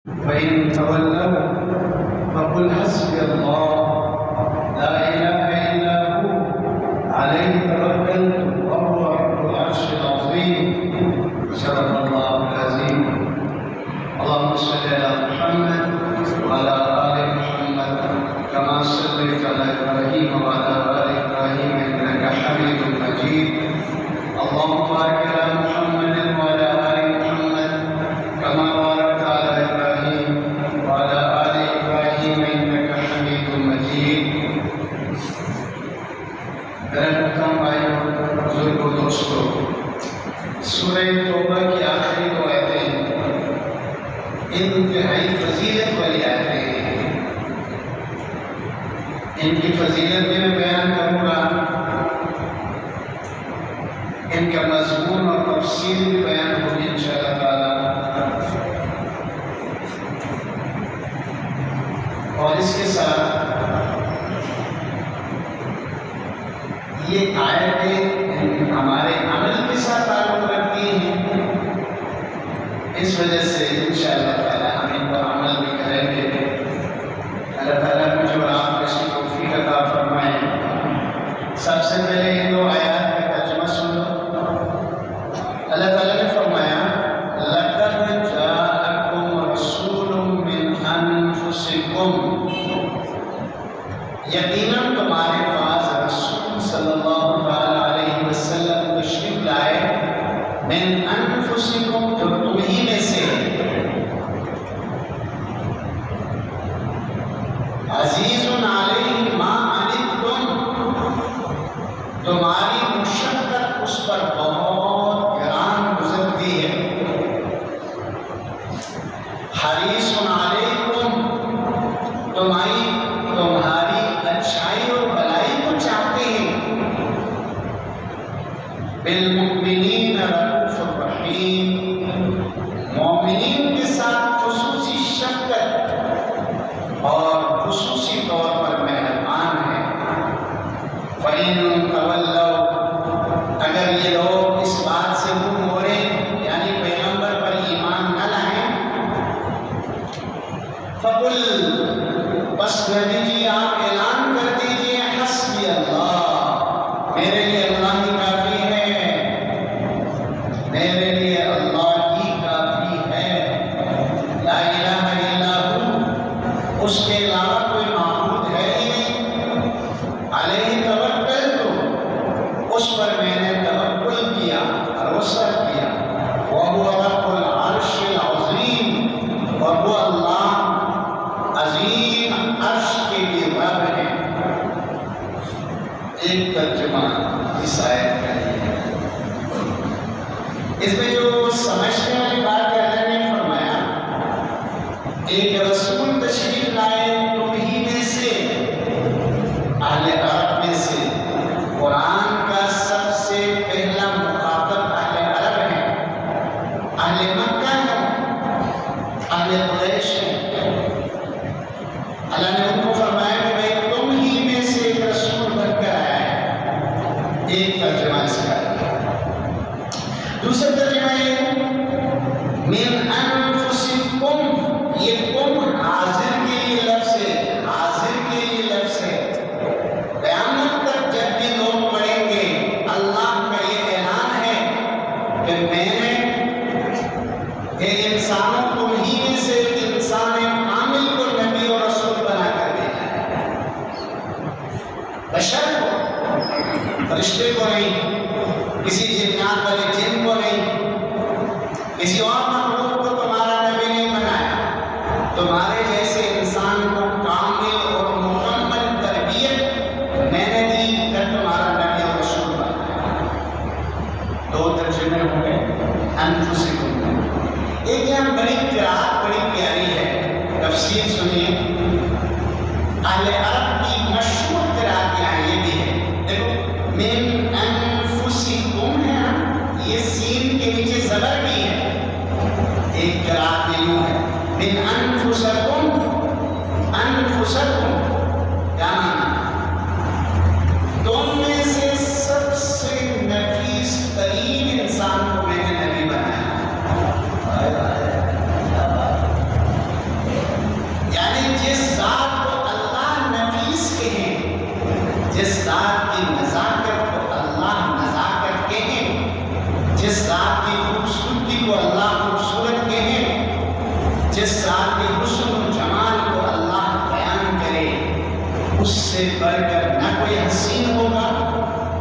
فإن تولوا فقل حسبي الله لا إله إلا هو عليه توكلت وهو رب العرش العظيم. صدق الله العظيم. اللهم صل على محمد وعلى آل محمد كما صليت على إبراهيم وعلى آل إبراهيم إنك حميد مجيد. اللهم بارك على محمد وعلى آل محمد كما باركت على إبراهيم وعلى آل إبراهيم إنك حميد مجيد. میرے محترم بھائیوں، بزرگوں، دوستوں، سورہ توبہ کی آخری دو آیتیں انتہائی فضیلت والی آیتیں ہیں. ان کی فضیلت بھی میں بیان کروں گا، ان کا مضمون اور تفصیل بھی بیان ہوگی انشاءاللہ تعالی. اور اس کے ساتھ یہ آیتیں ہمارے عمل کے ساتھ تعلق رکھتی ہیں. اس وجہ سے انشاءاللہ تعالی ہم ان پر عمل بھی کریں گے. اللہ تعالیٰ مجھے اور آپ کو اس کی توفیق عطا فرمائے. سب سے پہلے ان دو آیات کا ترجمہ سن لو. اللہ تعالیٰ نے فرمایا لَقَدْ جَاءَكُمْ رَسُولٌ مِّنْ أَنفُسِكُمْ، یقیناً تمہارے پاس رسول صلی اللہ علیہ وسلم تشریف لائے من انفسکم، جو تمہیں میں سے عزیز علیہ ما عنتم، تمہاری مشقت اس پر بہت گران گزرتی ہے. حریص علیکم، تمہاری اچھائی اور بھلائی کو چاہتے ہیں. بالمؤمنین رؤوف الرحیم، مومنین کے ساتھ خصوصی شفقت اور خصوصی طور پر مہربان ہے. فَإِن تَوَلَّوْا، اگر یہ لوگ اس بات سے منہ موڑیں یعنی پیغمبر پر ایمان نہ لائیں، فَقُلْ، بس کہہ دیجیے، آپ اعلان کر دیجیے، حسبی اللہ، میرے لیے اللہ ہی کافی ہے، میرے لیے اللہ ہی کافی ہے. لا الہ الا ہو، اس کے علاوہ کوئی معبود ہے ہی نہیں. علیہ توکلت، اس پر میں نے توکل کیا، بھروسہ کیا. وہو رب العرش العظیم، اور وہ اللہ عظیم عرش کے لیے رب ہے. ایک ترجمہ اس آیت کا ہے. اس میں جو سمجھنے والی بات ہے، اللہ نے فرمایا ایک رسول تشریف لائے تمہیں میں سے، اہل عرب میں سے. قرآن کا سب سے پہلا مخاطب اہل عرب ہے، اہل مکہ ہے، اہل قریش ہے. اللہ نے ان کو فرمایا کہ بھائی تم ہی میں سے ایک رسول بن کر آیا ہے. ایک ترجمہ اس کا ہے. دوسرا ترجمہ یہ من انفسکم، یہ تم حاضر کے لیے لفظ ہے، حاضر کے لیے لفظ ہے. قیامت تک جب بھی لوگ پڑھیں گے، اللہ کا یہ اعلان ہے کہ میں نے ایک انسانوں تم ہی میں سے ایک انسان کامل کو نبی اور رسول بنا کر بھیجا ہے. بشر کو، فرشتے کو نہیں، کسی جنات والے جن کو نہیں، کسی اور مخلوق کو تمہارا نبی نہیں بنایا. تمہارے جیسے انسان کو کامل اور مکمل تربیت میں نے دی کر تمہارا نبی اور رسول بنایا. دو ترجمے ہو گئے انفسکم. ایک یہاں بڑی قرات بڑی پیاری ہے، تفسیر سنیے. اہل عرب کی مشہور قرات یہاں یہ بھی ہے. دیکھو من انفسکم ہے نا، یہ سین کے نیچے زبر بھی ہے. ایک قرات یوں ہے من انفسکم، انفسکم کیا معنی؟ تم میں سے سب سے نفیس ترین انسان کو میں نے نبی بنایا. جس ذات کے حسن و جمال کو اللہ بیان کرے اس سے بڑھ کر نہ کوئی حسین ہوگا،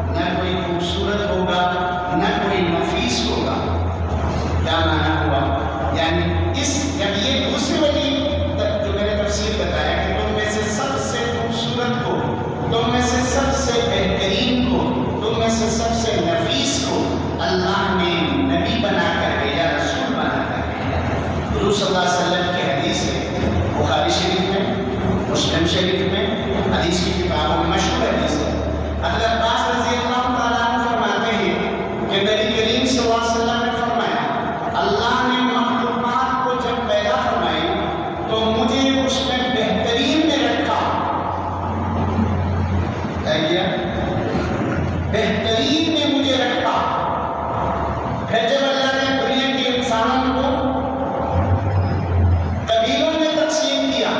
نہ کوئی خوبصورت ہوگا، نہ کوئی نفیس ہوگا۔ کیا معنی ہوا؟ یعنی جب یہ دوسری والی جو میں نے تفسیر بتایا کہ تم میں سے سب سے خوبصورت کو، تم میں سے سب سے بہترین کو، تم میں سے سب سے نفیس کو اللہ نے نبی بنا کر بھیجا، رسول بنا کر بھیجا۔ حضور صلی اللہ علیہ وسلم کی حدیث ہے، بخاری شریف میں، مسلم شریف میں، حدیث کی کتابوں میں مشہور حدیث ہے۔ حضرت عباس رضی اللہ تعالیٰ عنہ فرماتے ہیں کہ نبی کریم صلی اللہ علیہ وسلم نے فرمایا اللہ نے مخلوقات کو جب پیدا فرمائی تو مجھے اس میں بہترین میں رکھا۔ بہترین میں مجھے رکھا۔ پھر جب اللہ نے دنیا کے انسانوں کو قبیلوں میں تقسیم کیا،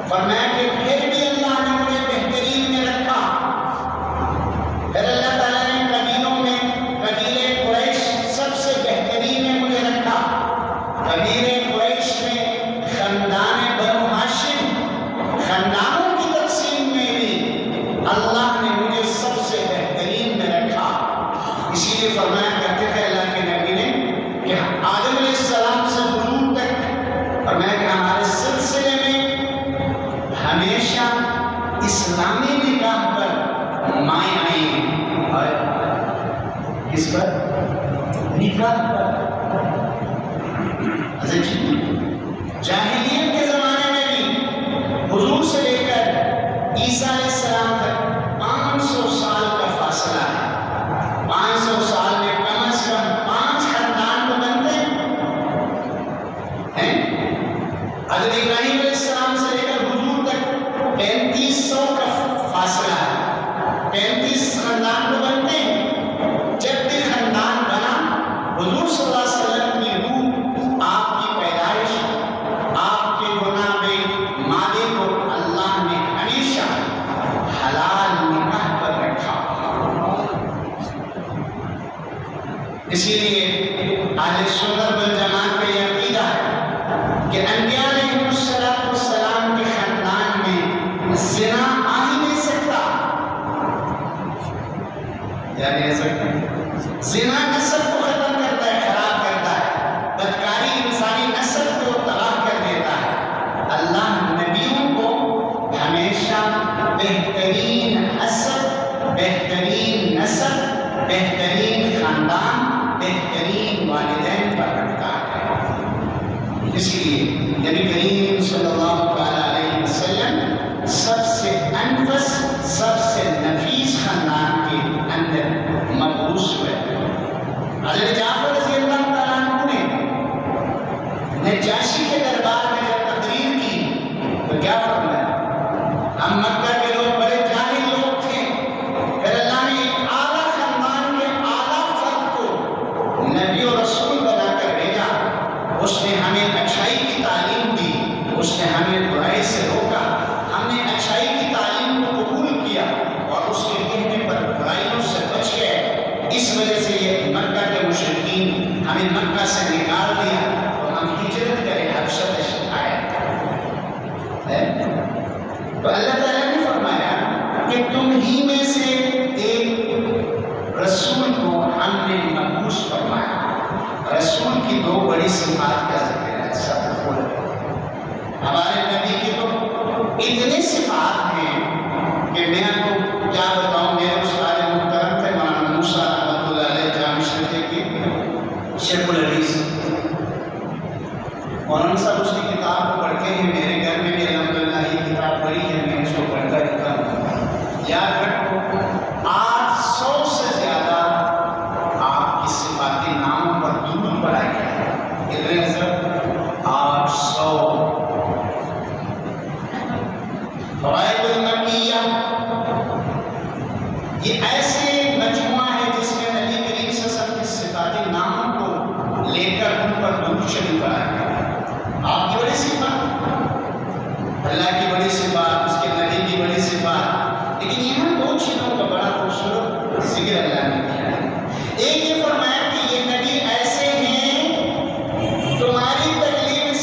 فرمایا کہ پھر بھی اللہ نے مجھے بہترین میں رکھا۔ پھر اللہ تعالیٰ نے قبیلوں میں قبیلے قریش سب سے بہترین میں مجھے رکھا۔ قبیلے قریش میں خاندان بنو ہاشم، خاندانوں کی تقسیم میں بھی اللہ نے مجھے سب سے بہترین میں رکھا۔ اسی لیے فرمایا کرتے تھے اللہ کے نبی نے کہ آدم علیہ السلام سے حضور تک فرمایا کہ ہمارے سلسلے میں ہمیشہ اسلامی نکاح پر مائیں آئی ہیں، اور کس پر؟ نکاح پر۔ جاہلیت کے زمانے میں بھی حضور سے لے کر عیسیٰ علیہ السلام تک 500 سال کا فاصلہ ہے۔ 500 سال میں کم از کم 5 خاندان تو بنتے ہیں۔ حضرت ابراہیم علیہ السلام سے لے کر حضور تک 3500 کا فاصلہ ہے۔ 35 خاندان تو بنتے ہیں۔ جب بھی خاندان بنا حضور صلی اللہ علیہ وسلم کی روح، آپ کی پیدائش، آپ کے گناہ مادے کو اللہ نے ہمیشہ حلال نکاح پر رکھا۔ اسی لیے اہل سنت والجماعت کا یہ عقیدہ ہے کہ انبیاء علیہ السلام کے خاندان میں زنا آ ہی نہیں سکتا۔ کیا نہیں آ سکتا؟ زنا نسل کو ختم کرتا ہے، خراب کرتا ہے، بدکاری انسانی نسل کو تباہ کر دیتا ہے۔ اللہ نبیوں کو ہمیشہ بہترین اصل، بہترین نسل، بہترین خاندان، بہترین والدین پر رکھتا ہے۔ اس لیے نبی کریم صلی اللہ علیہ وسلم سب سے انفس، سب سے نفیس خاندان کے اندر مبعوث ہوئے۔ حضرت جعفر رضی اللہ تعالیٰ عنہ نے نجاشی کے دربار میں جب تقریر کی تو کیا فرمایا؟ ہم مکہ کے لوگ بڑے جاہل لوگ تھے، پھر اللہ نے ایک اعلیٰ خاندان کے اعلیٰ فرد کو نبی و رسول بنا کر بھیجا۔ اس نے ہمیں اچھائی کی تعلیم دی، اس نے ہمیں برائی سے روکا، ہم نے اچھائی کی تعلیم کو قبول کیا اور اس کے کہنے پر برائیوں سے بچ گئے۔ اس وجہ سے یہ مکہ کے مشرکین ہمیں مکہ سے نکال دیا اور ہم ہجرت کرے حبشہ تشریف آئے۔ تو اللہ تعالیٰ نے فرمایا کہ تم ہی میں سے ایک رسول کو ہم نے مبعوث فرمایا۔ رسول کی 2 بڑی صفات کا ذکر ہے۔ سب کو ہمارے نبی کی تو اتنی صفات ہیں کہ میں آپ کو کیا بتاؤں۔ میرے استاد محترم تھے مولانا موسیٰ رحمۃ اللہ علیہ، جامع شریف کے شیخ الحدیث۔ مولانا صاحب اس کی کتاب کو پڑھتے ہیں، میرے گھر میں بھی الحمدللہ یہ کتاب پڑھی ہے، میں اس کو پڑھتا رہتا ہوں۔ یاد رکھو 800 سے زیادہ آپ کی صفاتی ناموں پر درود پڑھا گیا ہے۔ کتنے حضرت؟ 800۔ فوائد المکیہ یہ ایسے مجموعہ ہے جس میں نبی کریم صلی اللہ علیہ وسلم کے صفاتی ناموں کو لے کر ان پر درود شریف پڑھا گیا۔ آپ کی بڑی صفات، اللہ کی بڑی صفات، اس کے نبی کی بڑی صفات، لیکن یہاں 2 چیزوں کا بڑا خوبصورت ذکر اللہ نے کیا ہے۔ ایک یہ فرمایا کہ یہ نبی ایسے ہیں تمہاری تکلیف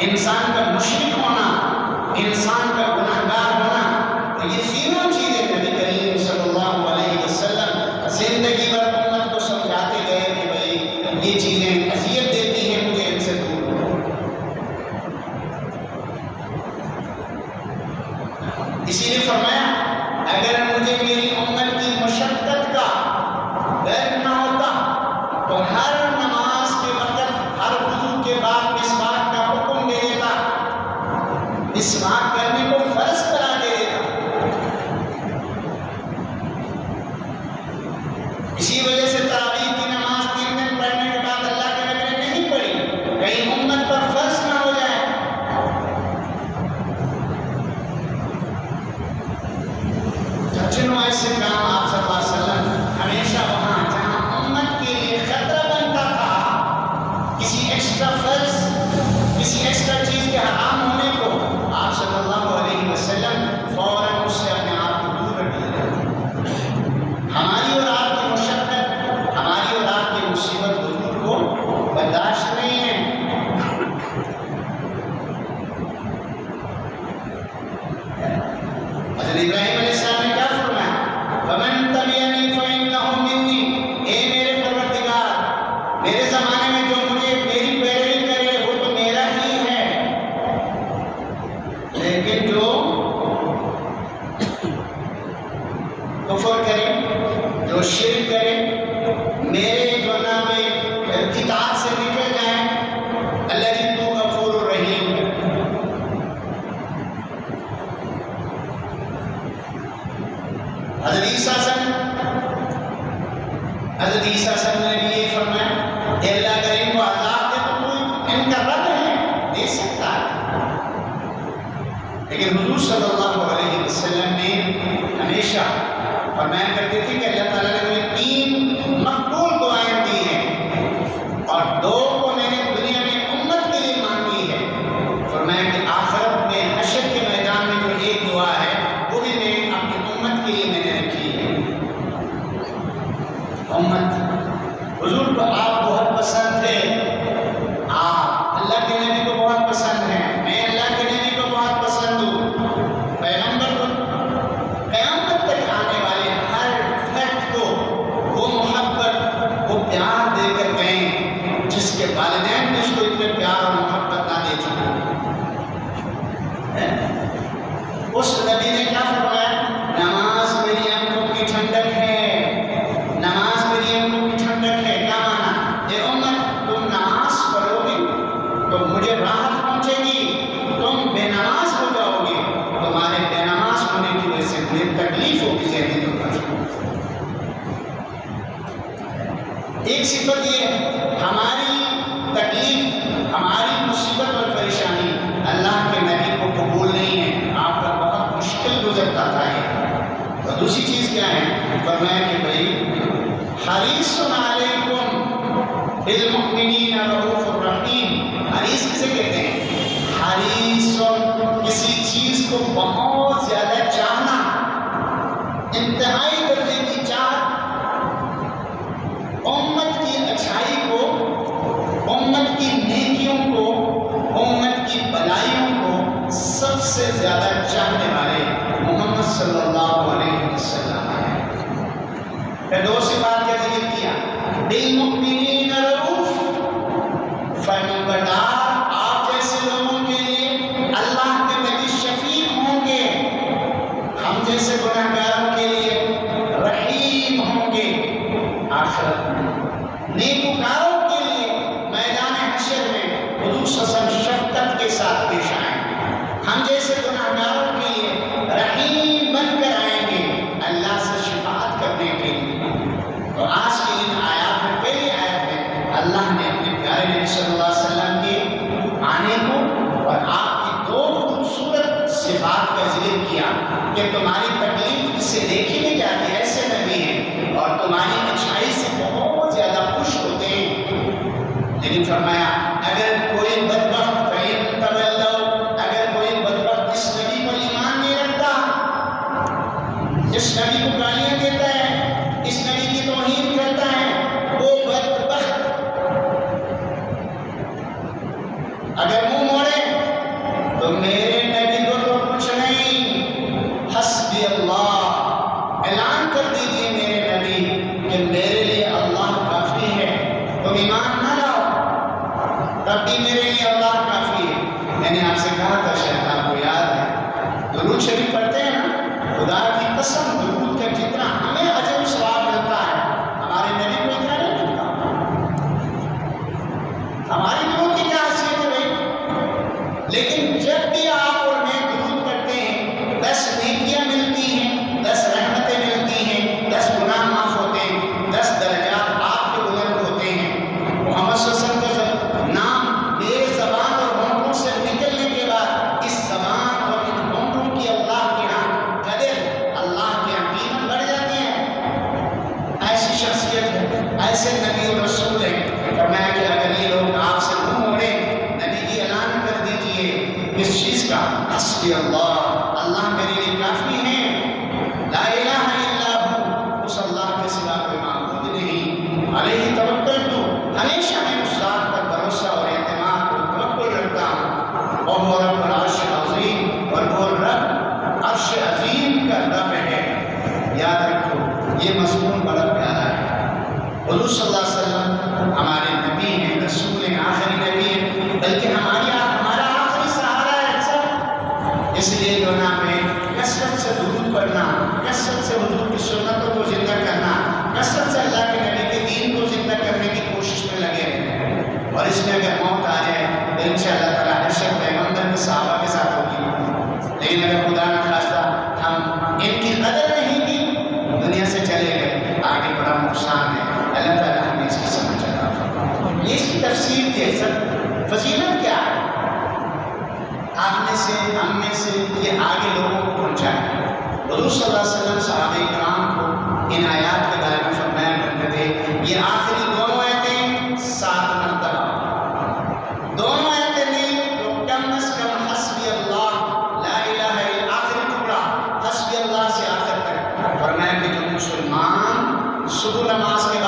انسان کا مشرک ہونا، انسان کا گناہگار ہونا، تو یہ تینوں چیزیں نبی کریم صلی اللہ علیہ وسلم زندگی بھر امت کو سمجھاتے گئے کہ بھائی یہ چیزیں اذیت دیتی ہیں، مجھے ان سے دور رہو۔ اسی لیے فرمایا اگر مجھے میری امت کی مشقت کا ڈر نہ ہوتا تو ہر نماز کے وقت، ہر وضو کے بعد مسواک کا حکم دے دیتا، مسواک کرنے کو فرض کرا دے دیتا۔ اسی وجہ سے تراویح کی نماز 3 دن پڑھنے کے بعد اللہ کے نبی نے نہیں پڑھی، کہیں امت پر فرض نہ ہو جائے۔ جنوں ایسے کام آپ صلی اللہ علیہ وسلم ہمیشہ وہاں جہاں امت کے لیے خطرہ بنتا تھا، کسی ایکسٹرا فرض، کسی ایکسٹرا چیز کے حرام ہونے کو، آپ صلی اللہ علیہ وسلم فوراً اس سے اپنے آپ کو دور رکھ لیتے۔ ہماری اور آپ کی مشقت، ہماری اور آپ کی مصیبت حضور کو برداشت نہیں ہے۔ حضرت ابراہیم علیہ السلام نے کیا فرمایا؟ فَمَن تَبِعَنِي فَإِنَّهُ مِنِّي، اے میرے پروردگار، میرے زمانے میں جو مجھے میری پیروی کرے وہ تو میرا ہی ہے، لیکن جو کفر کرے، جو شرک کرے، میرے جو نام اطاعت سے نکل جائیں، اللہ جی تو غفور الرحیم ہے۔ حضرت عیسیٰ صاحب نے بھی یہ فرمایا کہ اللہ اگر ان کو عذاب دے تو کوئی ان کا رب ہے، دے سکتا ہے، لیکن حضور صلی اللہ علیہ وسلم نے ہمیشہ فرمایا کرتے تھے کہ اللہ تعالیٰ نے مجھے 3 مقبول دعائیں دی ہیں اور 2 کو میں نے دنیا میں امت کے لیے مانگی ہے۔ فرمایا کہ آخرت میں حشر کے میدان میں جو ایک دعا ہے وہ بھی میں اپنی امت کے لیے میں نے رکھی ہے۔ امت حضور کو آپ بہت پسند ہے، آپ اللہ کے نبی کو بہت پسند ہیں، میں اللہ کے نبی کو بہت پسند ہوں۔ پیغمبر کو قیامت تک آنے والے ہر فرد کو وہ محبت، وہ پیار دے کر گئے جس کے والدین نے اس کو اتنے پیار اور محبت نہ دی تھی۔ اس نبی نے کیا فرمایا؟ نماز میری آنکھوں کی ٹھنڈک ہے، نماز میری آنکھوں کی ٹھنڈک ہے۔ کیا مانا؟ اے امت، تم نماز پڑھو گے تو مجھے راحت پہنچے گی، تم بے نماز ہو جاؤ گے، تمہارے بے نماز ہونے کی وجہ سے مجھے تکلیف ہوگی ذہنی طور پر۔ ایک صفت یہ ہے، ہماری تکلیف، ہماری مصیبت اور پریشانی اللہ کے نبی کو قبول نہیں ہے، آپ کا بہت مشکل گزرتا تھا یہ۔ اور دوسری چیز کیا ہے؟ فرمایا کہ بھائی حریص علیکم بالمؤمنین رؤوف الرحیم۔ حریص کسے کہتے ہیں؟ حریص، کسی چیز کو بہت زیادہ چاہنا، انتہائی درجے کی چاہت، امت کی اچھائی کو، امت کی نیکیوں کو، امت کی بھلائیوں کو سب سے زیادہ چاہنے والے محمد صلی اللہ علیہ وسلم ہیں۔ پھر 2 صفات کا ذکر کیا، بالمؤمنین رؤوف، فرمانبردار، آپ جیسے لوگوں کے لیے اللہ کے نبی شفیق ہوں گے، ہم جیسے گناہگاروں کے لیے رحیم ہوں گے، آخرت میں نیکوکاروں کے لیے میدان حشر میں حضور صلی اللہ علیہ وسلم شفقت کے ساتھ پیش آئیں گے، ہم جیسے گناہگاروں کے لیے رحیم بن کر آئیں گے اللہ سے شفاعت کرنے کے لیے۔ تو آج کی ان آیات میں، پہلی آیت میں اللہ نے اپنے پیارے نبی صلی اللہ علیہ وسلم کے آنے کو اور آپ کی 2 خوبصورت صفات کا ذکر کیا کہ تمہاری تکلیف جس سے دیکھی نہیں جاتی، ایسے نبی ہیں اور تمہاری اچھائی سے بہت زیادہ خوش ہوتے ہیں۔ لیکن فرمایا اگر کوئی بدبخت فَإِن تَوَلَّوْا، اگر کوئی بدبخت اس نبی پر ایمان نہیں رکھتا، اس نبی کو گالیاں دیتا ہے، اس نبی کی توہین کرتا ہے، وہ بدبخت اگر منہ موڑے تم ایمان نہ لاؤ تب بھی میرے لیے اللہ کافی ہے. میں نے آپ سے کہا تھا شاید آپ کو یاد ہے درود شریف پڑھتے ہیں نا, خدا کی قسم درود کا جتنا ہمیں اجر و ثواب ملتا ہے ہمارے نبی کو اتنا نہیں ملتا. ہماری درود کی کیا حیثیت ہے بھائی؟ لیکن جب بھی آپ اور میں درود کرتے ہیں 10 نیکیاں ملتی ہیں, 10 رحمتیں ملتی ہیں, 10 گناہ معاف ہوتے ہیں, 10 درجات آپ کے بلند ہوتے ہیں. محمد صلی اللہ علیہ وسلم کا نام میرے زبان اور ہونٹوں سے نکلنے کے بعد اس زبان اور ان ہونٹوں کی اللہ کے ہاں قدر, اللہ کے ہاں قیمت بڑھ جاتی ہے. ایسی شخصیت ہے, ایسے نبی اور رسول ہیں. فرمایا کہ اگر یہ لوگ آپ سے منہ موڑے, نبی جی اعلان کر دیجئے اس چیز کا, حسبی اللہ, اللہ میرے لیے کافی ہے, لا الہ الا ہو, اس اللہ کے سوا کوئی معبود نہیں, علیہ توکلت, ہمیشہ میں اس ذات پر بھروسہ اور اعتماد اور توکل رکھتا ہوں, وہو رب العرش العظیم, اور وہ رب عرش عظیم کا رب ہے. یاد رکھو یہ مضمون بڑا پیارا ہے. حضور صلی اللہ علیہ وسلم ہمارے نبی ہیں, رسول ہیں, آخری نبی ہیں, بلکہ ہمارا آخری سہارا ہے سر. اس لیے جو نا میں کثرت سے درود پڑھنا, کثرت سے حضور کی سنتوں کو زندہ کرنا, کثرت سے اللہ کے نبی کے دین کو زندہ کرنے کی کوشش میں لگے رہے. اور اس میں اگر موت آ جائے تو انشاءاللہ تعالیٰ حشر پیغمبر کے صحابہ کے ساتھ ہوگی. لیکن اگر خدا نہ خواستہ ہم ان کی قدر نہیں کی, دنیا سے چلے گئے, آگے بڑا نقصان ہے. اللہ تعالیٰ ہمیں اس کی سمجھ عطا فرمائے. یہ اس کی تفسیر تھی. سر فضیلت کیا ہے؟ آپ میں سے, ہم میں سے یہ آگے لوگوں کو پہنچائے. حضور صلی اللہ علیہ وسلم صحابہ کرام کو ان آیات کے بارے میں فرمایا کرتے تھے, یہ آخری دونوں آیتیں 7 مرتبہ, دونوں آیتیں نہیں تو کم از کم حسبی اللہ, لا الہ الا, آخری ٹکڑا حسبی اللہ سے آخر تک. فرمایا کہ جو مسلمان صبح نماز کے